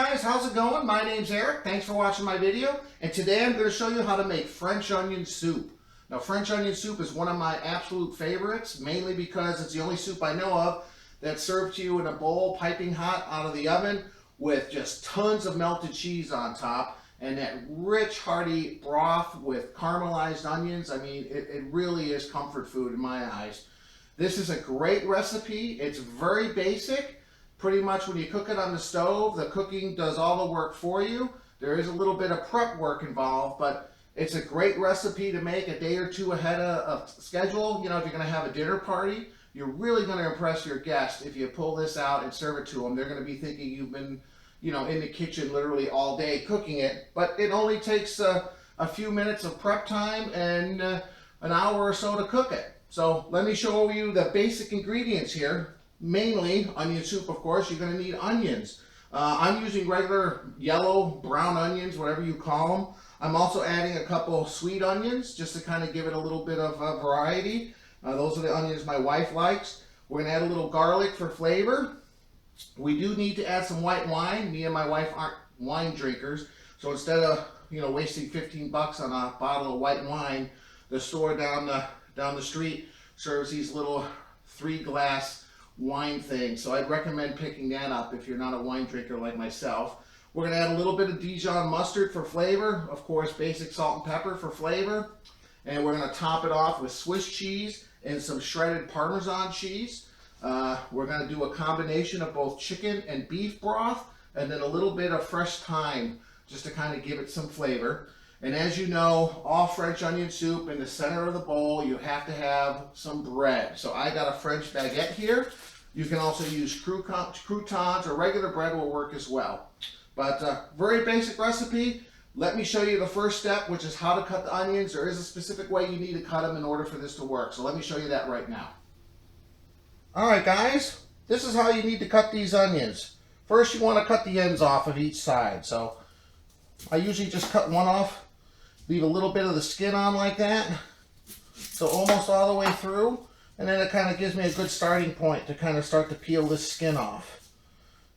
guys, how's it going? My name's Eric. Thanks for watching my video. And today I'm going to show you how to make French onion soup. Now, French onion soup is one of my absolute favorites, mainly because it's the only soup I know of that's served to you in a bowl, piping hot out of the oven, with just tons of melted cheese on top, and that rich, hearty broth with caramelized onions. I mean, it really is comfort food in my eyes. This is a great recipe. It's very basic. Pretty much when you cook it on the stove, the cooking does all the work for you. There is a little bit of prep work involved, but it's a great recipe to make a day or two ahead of schedule. You know, if you're going to have a dinner party, you're really going to impress your guests if you pull this out and serve it to them. They're going to be thinking you've been, you know, in the kitchen literally all day cooking it. But it only takes a few minutes of prep time and an hour or so to cook it. So let me show you the basic ingredients here. Mainly onion soup, of course. You're going to need onions. I'm using regular yellow, brown onions, whatever you call them. I'm also adding a couple sweet onions just to kind of give it a little bit of variety. Those are the onions my wife likes. We're going to add a little garlic for flavor. We do need to add some white wine. Me and my wife aren't wine drinkers, so instead of, you know, wasting 15 bucks on a bottle of white wine, the store down the street serves these little 3-glass wine thing, so I'd recommend picking that up if you're not a wine drinker like myself. We're going to add a little bit of Dijon mustard for flavor, of course basic salt and pepper for flavor, and we're going to top it off with Swiss cheese and some shredded Parmesan cheese. We're going to do a combination of both chicken and beef broth, and then a little bit of fresh thyme just to kind of give it some flavor. And as you know, all French onion soup, in the center of the bowl, you have to have some bread. So I got a French baguette here. You can also use croutons or regular bread will work as well. But very basic recipe. Let me show you the first step, which is how to cut the onions. There is a specific way you need to cut them in order for this to work. So let me show you that right now. All right, guys, this is how you need to cut these onions. First, you want to cut the ends off of each side. So I usually just cut one off. Leave a little bit of the skin on like that, so almost all the way through, and then it kind of gives me a good starting point to kind of start to peel this skin off.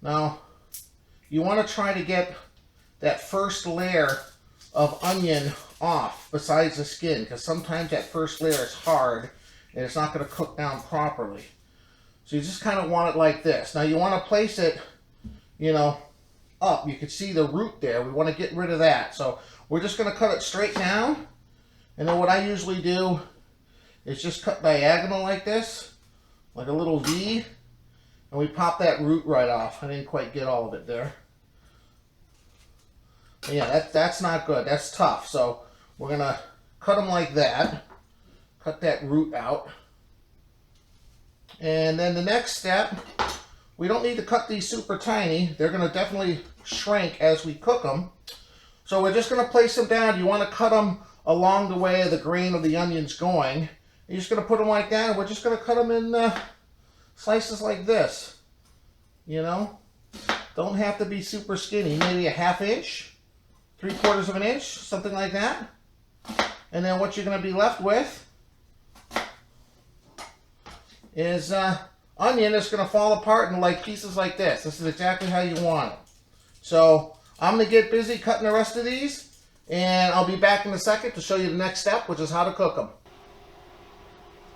Now, you want to try to get that first layer of onion off besides the skin, because sometimes that first layer is hard and it's not going to cook down properly. So you just kind of want it like this. Now you want to place it, you know, up. You can see the root there. We want to get rid of that. So we're just going to cut it straight down. And then what I usually do is just cut diagonal like this, like a little V. And we pop that root right off. I didn't quite get all of it there. But yeah, that's not good. That's tough. So we're going to cut them like that. Cut that root out. And then the next step, we don't need to cut these super tiny. They're going to definitely shrink as we cook them. So we're just going to place them down. You want to cut them along the way of the grain of the onions going. You're just going to put them like that. We're just going to cut them in slices like this. You know, don't have to be super skinny. Maybe a 1/2 inch, 3/4 of an inch, something like that. And then what you're going to be left with is onion that's going to fall apart in like pieces like this. This is exactly how you want it. So I'm going to get busy cutting the rest of these, and I'll be back in a second to show you the next step, which is how to cook them.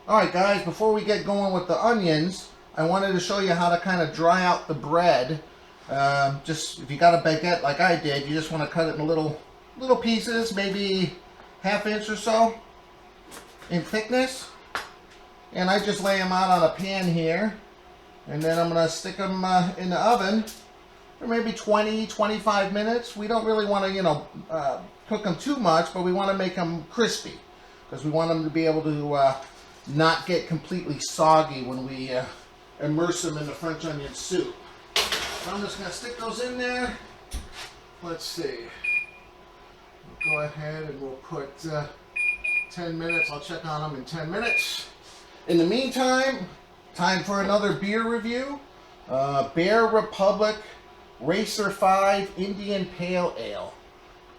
Alright guys, before we get going with the onions, I wanted to show you how to kind of dry out the bread. Just if you got a baguette like I did, you just want to cut it in little pieces, maybe 1/2 inch or so in thickness. And I just lay them out on a pan here, and then I'm going to stick them in the oven for maybe 20-25 minutes. We don't really want to, you know, cook them too much, but we want to make them crispy because we want them to be able to not get completely soggy when we immerse them in the French onion soup. So I'm just going to stick those in there. Let's see. We'll go ahead and we'll put 10 minutes. I'll check on them in 10 minutes. In the meantime, time for another beer review. Bear Republic Racer 5 Indian Pale Ale.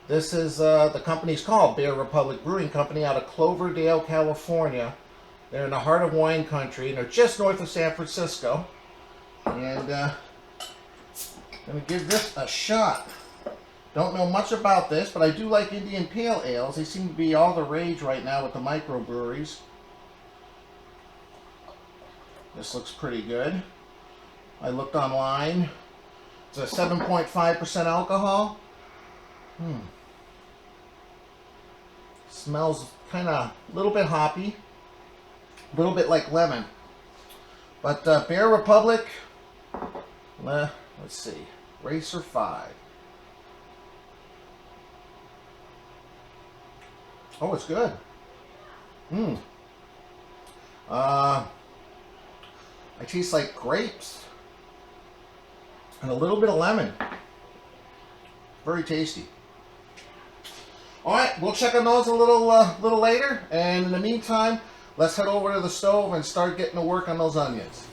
This is, the company's called Bear Republic Brewing Company out of Cloverdale, California. They're in the heart of wine country, and they're just north of San Francisco. And Gonna give this a shot. Don't know much about this, but I do like Indian Pale Ales. They seem to be all the rage right now with the microbreweries. This looks pretty good. I looked online. It's a 7.5% alcohol. Smells kind of a little bit hoppy. A little bit like lemon. But Bear Republic, let's see, Racer 5. Oh, it's good. I taste like grapes and a little bit of lemon. Very tasty. All right, we'll check on those a little later. And in the meantime, let's head over to the stove and start getting to work on those onions.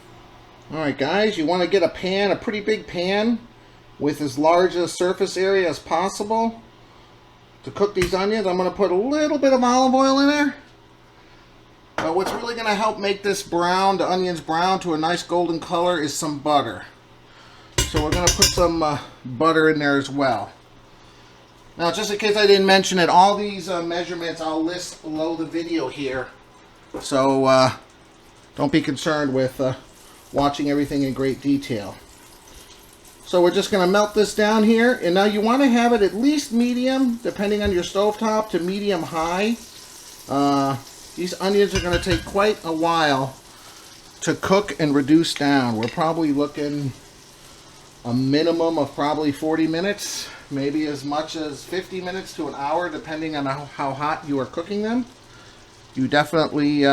All right, guys, you want to get a pan, a pretty big pan, with as large a surface area as possible. To cook these onions, I'm going to put a little bit of olive oil in there. But what's really going to help make this brown, the onions brown to a nice golden color, is some butter. So we're going to put some butter in there as well. Now, just in case I didn't mention it, all these measurements I'll list below the video here. So don't be concerned with watching everything in great detail. So we're just going to melt this down here. And now you want to have it at least medium, depending on your stovetop, to medium high. These onions are going to take quite a while to cook and reduce down. We're probably looking a minimum of probably 40 minutes, maybe as much as 50 minutes to an hour, depending on how hot you are cooking them. You definitely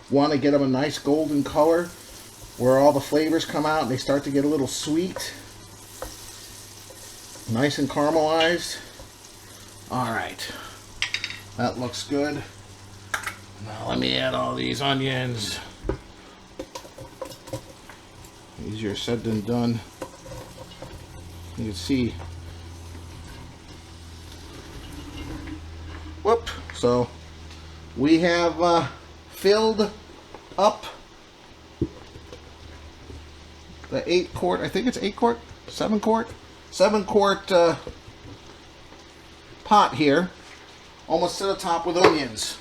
want to get them a nice golden color, where all the flavors come out and they start to get a little sweet. Nice and caramelized. Alright. That looks good. Now let me add all these onions. Easier said than done. You can see. Whoop. So we have filled up the 8-quart, I think it's 8-quart, 7-quart, 7-quart pot here, almost to the top with onions.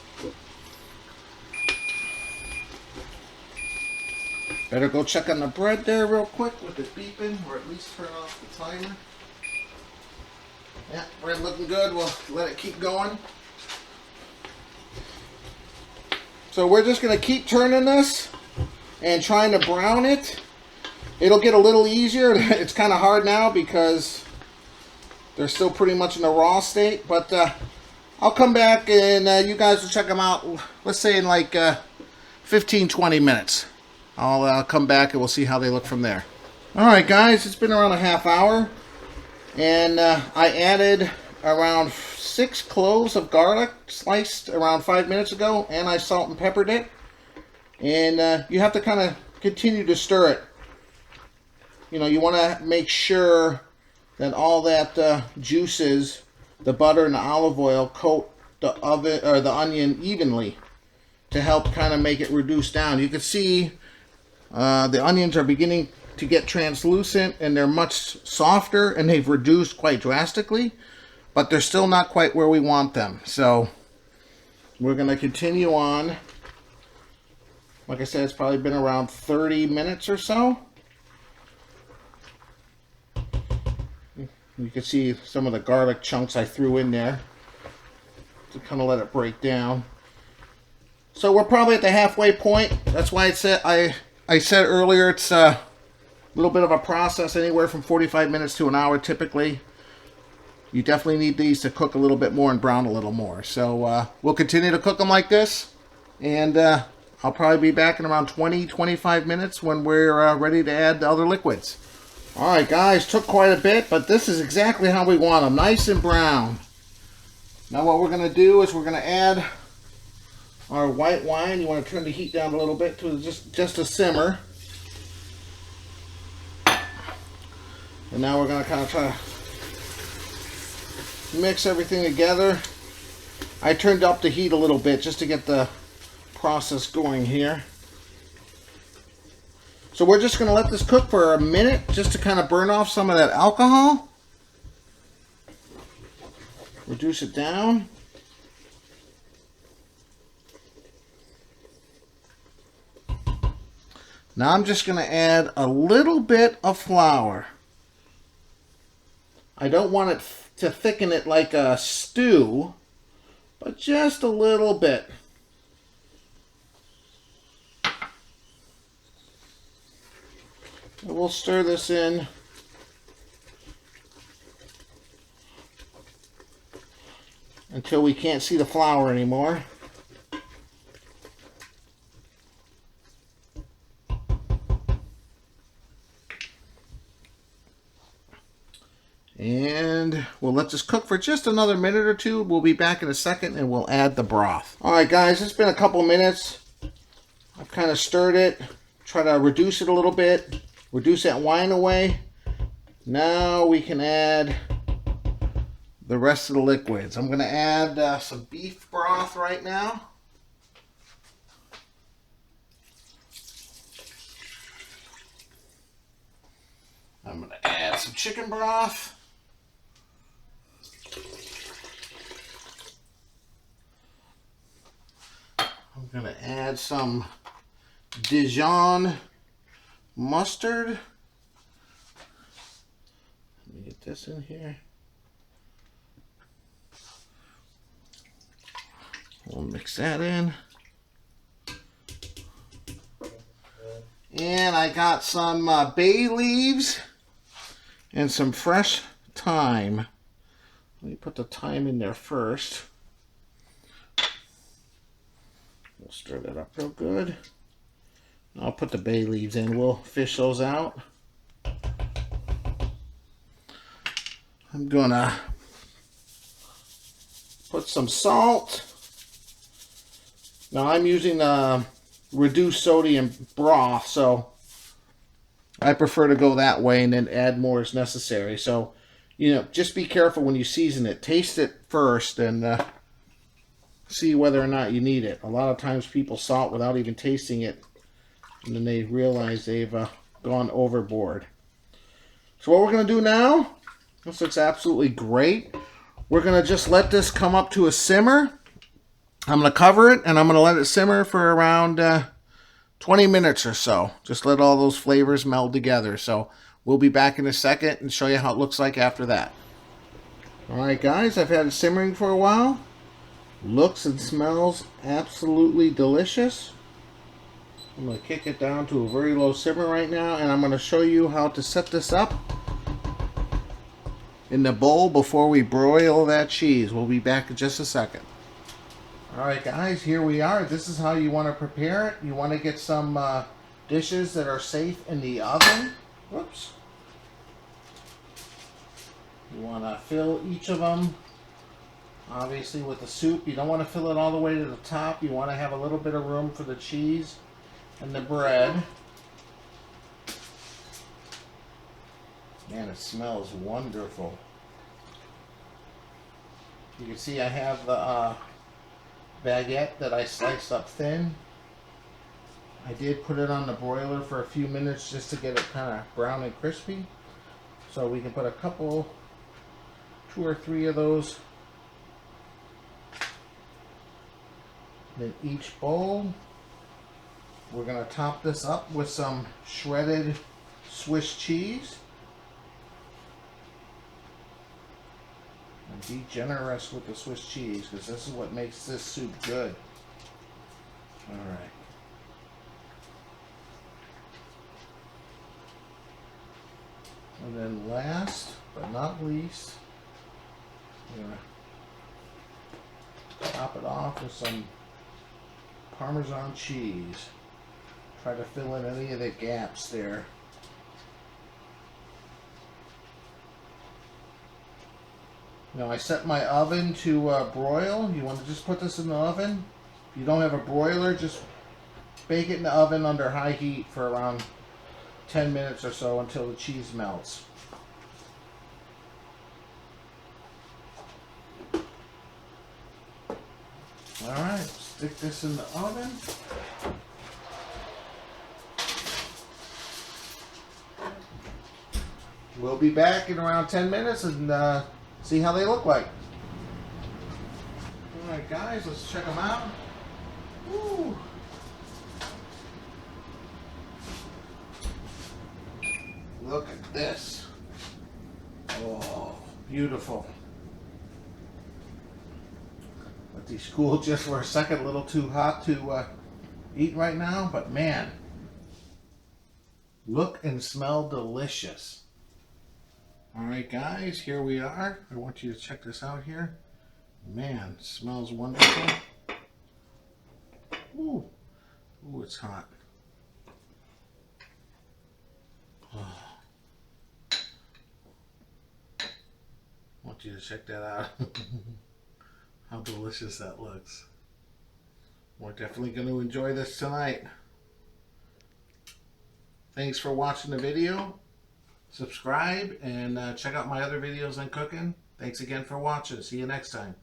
Better go check on the bread there real quick with it beeping, or at least turn off the timer. Yeah, bread looking good. We'll let it keep going. So we're just going to keep turning this and trying to brown it. It'll get a little easier. It's kind of hard now because they're still pretty much in the raw state. But I'll come back and you guys will check them out, let's say in like 15-20 minutes. I'll come back and we'll see how they look from there. Alright guys, it's been around a half hour. And I added around 6 cloves of garlic sliced around 5 minutes ago. And I salt and peppered it. And you have to kind of continue to stir it. You know, you want to make sure that all that juices, the butter and the olive oil, coat the oven or the onion evenly to help kind of make it reduce down. You can see the onions are beginning to get translucent and they're much softer and they've reduced quite drastically, but they're still not quite where we want them. So we're going to continue on. Like I said, it's probably been around 30 minutes or so. You can see some of the garlic chunks I threw in there to kind of let it break down. So we're probably at the halfway point. That's why I said earlier it's a little bit of a process, anywhere from 45 minutes to an hour typically. You definitely need these to cook a little bit more and brown a little more. So we'll continue to cook them like this. And I'll probably be back in around 20-25 minutes when we're ready to add the other liquids. Alright guys, took quite a bit, but this is exactly how we want them, nice and brown. Now what we're going to do is we're going to add our white wine. You want to turn the heat down a little bit to just a simmer. And now we're going to kind of try to mix everything together. I turned up the heat a little bit just to get the process going here. So we're just going to let this cook for a minute just to kind of burn off some of that alcohol. Reduce it down. Now I'm just going to add a little bit of flour. I don't want it to thicken it like a stew, but just a little bit. And we'll stir this in. Until we can't see the flour anymore. And we'll let this cook for just another minute or two. We'll be back in a second and we'll add the broth. Alright guys, it's been a couple minutes. I've kind of stirred it. Try to reduce it a little bit. Reduce that wine away. Now we can add the rest of the liquids. I'm going to add some beef broth right now. I'm going to add some chicken broth. I'm going to add some Dijon mustard. Let me get this in here. We'll mix that in. And I got some bay leaves and some fresh thyme. Let me put the thyme in there first. We'll stir that up real good. I'll put the bay leaves in. We'll fish those out. I'm gonna put some salt. Now I'm using reduced sodium broth, so I prefer to go that way and then add more as necessary. So, you know, just be careful when you season it. Taste it first and see whether or not you need it. A lot of times people salt without even tasting it, and then they realize they've gone overboard. So what we're going to do now, this looks absolutely great. We're going to just let this come up to a simmer. I'm going to cover it and I'm going to let it simmer for around 20 minutes or so. Just let all those flavors meld together. So we'll be back in a second and show you how it looks like after that. Alright guys, I've had it simmering for a while. Looks and smells absolutely delicious. I'm going to kick it down to a very low simmer right now, and I'm going to show you how to set this up in the bowl before we broil that cheese. We'll be back in just a second. Alright guys, here we are. This is how you want to prepare it. You want to get some dishes that are safe in the oven. Whoops. You want to fill each of them, obviously, with the soup. You don't want to fill it all the way to the top. You want to have a little bit of room for the cheese and the bread. Man, it smells wonderful. You can see I have the baguette that I sliced up thin. I did put it on the broiler for a few minutes just to get it kind of brown and crispy. So we can put a couple, 2 or 3 of those in each bowl. We're going to top this up with some shredded Swiss cheese. And be generous with the Swiss cheese, because this is what makes this soup good. Alright. And then last but not least, we're going to top it off with some Parmesan cheese. Try to fill in any of the gaps there. Now I set my oven to broil. You want to just put this in the oven. If you don't have a broiler, just bake it in the oven under high heat for around 10 minutes or so until the cheese melts. Alright, stick this in the oven. we'll be back in around 10 minutes and see how they look like. Alright guys, let's check them out. Woo. Look at this. Oh, beautiful. Let these cool just for a second. A little too hot to eat right now, but man, look and smell delicious. Alright guys, here we are. I want you to check this out here. Man, smells wonderful. Ooh, ooh, it's hot. Oh. I want you to check that out. How delicious that looks. We're definitely going to enjoy this tonight. Thanks for watching the video. Subscribe and check out my other videos on cooking. Thanks again for watching. See you next time.